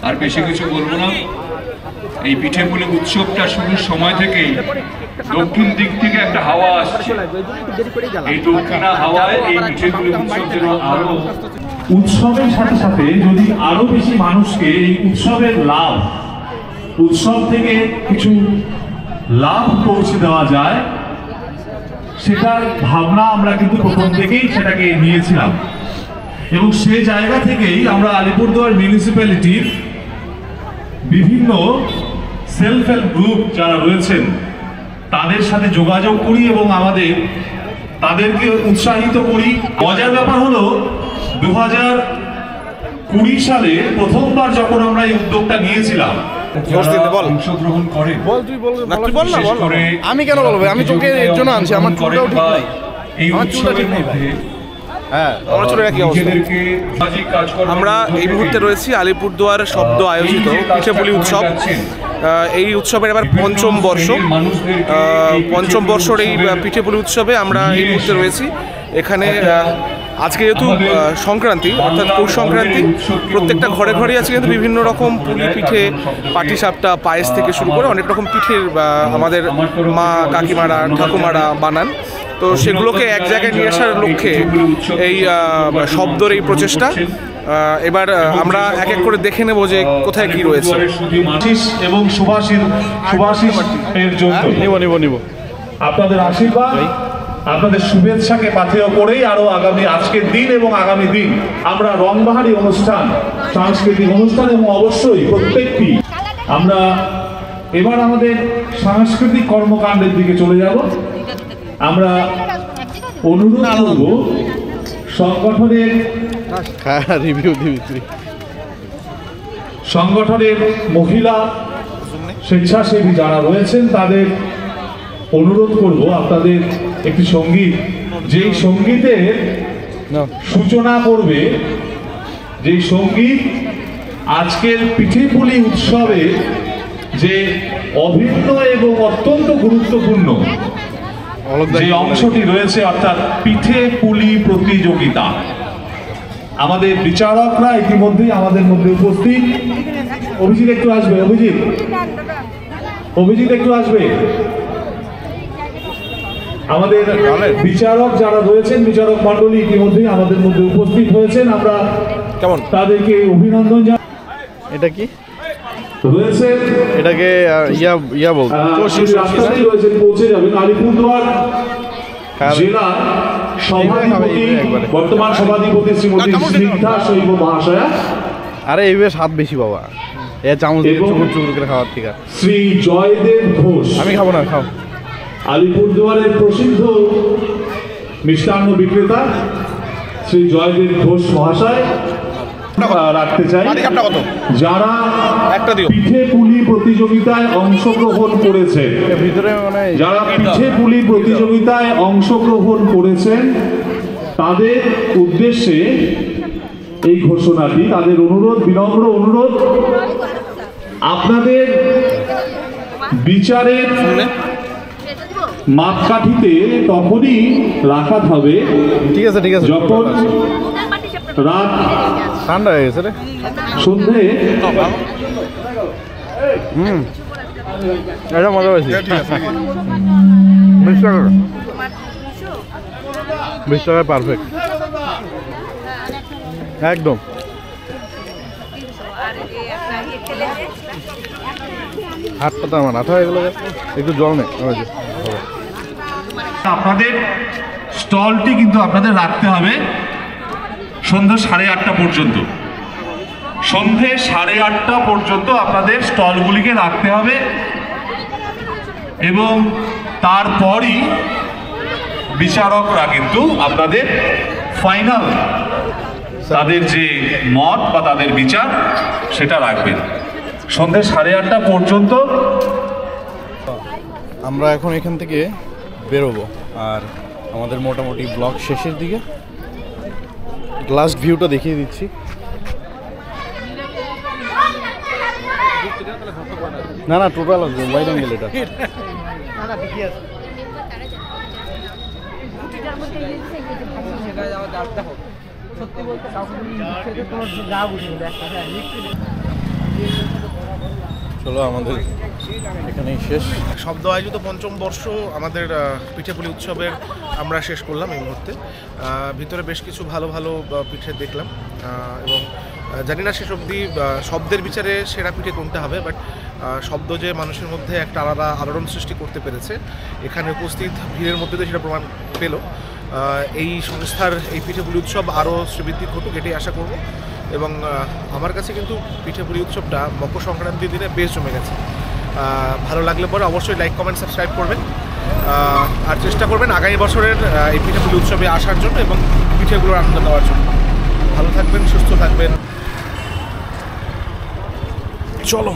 আর বেশি কিছু বলবো না। এই পিঠেপুলি উৎসবটা শুরুর সময় থেকেই দক্ষিণ দিক থেকে একটা হাওয়া আসছে। এই দক্ষিণা হাওয়ায় এই পিঠেপুলি উৎসব যেন আরো উৎসবের সাথে সাথে যদি আরো বেশি মানুষকে এই উৎসবের লাভ, উৎসব থেকে কিছু লাভ পৌঁছে দেওয়া যায়, সেটার ভাবনা আমরা কিন্তু প্রথম থেকেই সেটাকে নিয়েছিলাম। এবং সে জায়গা থেকেই আমরা আলিপুরদুয়ার মিউনিসিপ্যালিটির বিভিন্ন সেলফ হেল্প গ্রুপ যারা রয়েছেন তাদের সাথে যোগাযোগ করি এবং তাদেরকে উৎসাহিত করি। মজার ব্যাপার হলো 2020 সালে প্রথমবার যখন আমরা এই উদ্যোগটা নিয়েছিলাম, অংশগ্রহণ করে আমি কেন বলবো? আমি তোকে এর জন্য আনছি, আমার চুলটাও ঠিক নাই। এই উৎসবের মধ্যে আমরা এই মুহূর্তে রয়েছি আলিপুরদুয়ার শব্দ আয়োজিত পিঠেপুলি উৎসব। এই উৎসবের এবার পঞ্চম বর্ষর এই পিঠেপুলি উৎসবে আমরা এই মুহূর্তে রয়েছি। এখানে আজকে যেহেতু সংক্রান্তি অর্থাৎ পৌষ সংক্রান্তি, প্রত্যেকটা ঘরে ঘরে আছে কিন্তু বিভিন্ন রকম পুলি পিঠে, পাটিসাপটা, পায়েস থেকে শুরু করে অনেক রকম পিঠের আমাদের মা, কাকিমারা, ঠাকুমারা বানান। তো সেগুলোকে এক জায়গায় নিয়ে আসার লক্ষ্যে এই শব্দর এই প্রচেষ্টা। এবার আমরা এক এক করে দেখে নেব যে কোথায় কি রয়েছে। এবং সুভাষিসের জন্য নিব আপনাদের আশীর্বাদ, আপনাদের শুভেচ্ছাকে পাথেয় করেই আরো আগামী আজকের দিন এবং আগামী দিন আমরা রংবাহারি অনুষ্ঠান, সাংস্কৃতিক অনুষ্ঠান এবং অবশ্যই প্রত্যেকটি আমরা এবার আমাদের সাংস্কৃতিক কর্মকাণ্ডের দিকে চলে যাব। আমরা অনুরোধ করব সংগঠনের মহিলা স্বেচ্ছাসেবী যারা রয়েছেন তাদের অনুরোধ করব আপনাদের একটি সঙ্গীত, যেই সঙ্গীতের সূচনা করবে, যেই সঙ্গীত আজকের পিঠেপুলি উৎসবে যে অভিন্ন এবং অত্যন্ত গুরুত্বপূর্ণ যে অংশটি রয়েছে, অর্থাৎ পিঠেপুলি প্রতিযোগিতা। আমাদের বিচারকরা ইতিমধ্যেই আমাদের মধ্যে উপস্থিত। অভিজিৎ একটু আসবে, অভিজিৎ একটু আসবে। আমাদের বিচারক যারা রয়েছেন, বিচারক মন্ডলী ইতিমধ্যেই আমাদের মধ্যে উপস্থিত হয়েছেন। আমরা তাদেরকে অভিনন্দন জানাই। এটা কি রয়েছে, এটাকে পৌঁছে যাবেন আলিপুরদুয়ার জেলা সভাধিপতি, বর্তমান সভাধিপতি শ্রীমতী স্নিগ্ধা শৈব মহাশয়া। আরে এই বেশ হাত বেশি বাবা, এ চামচ দিয়ে চুমুর চুমুর করে খাওয়ার ঠিক আছে। শ্রী জয়দেব ঘোষ, আমি খাবো না, খাও। আলিপুরদুয়ারের প্রসিদ্ধ মিষ্টান্ন বিক্রেতা শ্রী জয়দেব ঘোষ মহাশয় রাখতে চাই। যারা পিঠেপুলি প্রতিযোগিতায় অংশগ্রহণ করেছে, যারা পিঠেপুলি প্রতিযোগিতায় অংশগ্রহণ করেছেন তাদের উদ্দেশ্যে এই ঘোষণাটি, তাদের অনুরোধ, বিনম্র অনুরোধ, আপনাদের বিচারের মাপকাঠিতে তখনই রাখা হবে, ঠিক আছে ঠিক আছে, যখন রাত ঠান্ডা হয়ে গেছে রে, সন্ধে। এটা মজা হয়েছে। 20 টাকা পারফেক্ট একদম। হাতটা তো আমার আঠা হয়ে গেল, একটু জল নেই। আপনাদের স্টলটি কিন্তু আপনাদের রাখতে হবে সন্ধ্যা 8:30 পর্যন্ত। সন্ধ্যে 8:30 পর্যন্ত আপনাদের স্টলগুলিকে রাখতে হবে এবং তারপরই বিচারকরা কিন্তু আপনাদের ফাইনাল তাদের যে মত বা তাদের বিচার সেটা রাখবেন। সন্ধ্যে 8:30 পর্যন্ত আমরা এখন এখান থেকে বেরোবো, আর আমাদের মোটামুটি ব্লগ শেষের দিকে। লাস্ট ভিউটা দেখিয়ে দিচ্ছি। না না টোটাল ওয়াইড অ্যাঙ্গেল এটা। সত্যি বলতে চলো আমাদের এখানেই শেষ। শব্দ আয়োজিত পঞ্চম বর্ষ আমাদের পিঠেপুলি উৎসবের আমরা শেষ করলাম এই মুহূর্তে। ভিতরে বেশ কিছু ভালো ভালো পিঠে দেখলাম এবং জানি না শেষ অবধি শব্দের বিচারে সেরা পিঠে কোনটা হবে, বাট শব্দ যে মানুষের মধ্যে একটা আলাদা আলোড়ন সৃষ্টি করতে পেরেছে এখানে উপস্থিত ভিড়ের মধ্যে দিয়ে সেটা প্রমাণ পেল। এই সংস্থার এই পিঠেপুলি উৎসব আরও শ্রীবৃদ্ধি ঘটুক এটাই আশা করব। এবং আমার কাছে কিন্তু পিঠেপুলি উৎসবটা মকর সংক্রান্তির দিনে বেশ জমে গেছে। ভালো লাগলে পরে অবশ্যই লাইক কমেন্ট সাবস্ক্রাইব করবেন আর চেষ্টা করবেন আগামী বছরের এই পিঠেপুলি উৎসবে আসার জন্য এবং পিঠেগুলোর আনন্দ নেওয়ার জন্য। ভালো থাকবেন, সুস্থ থাকবেন, চলো।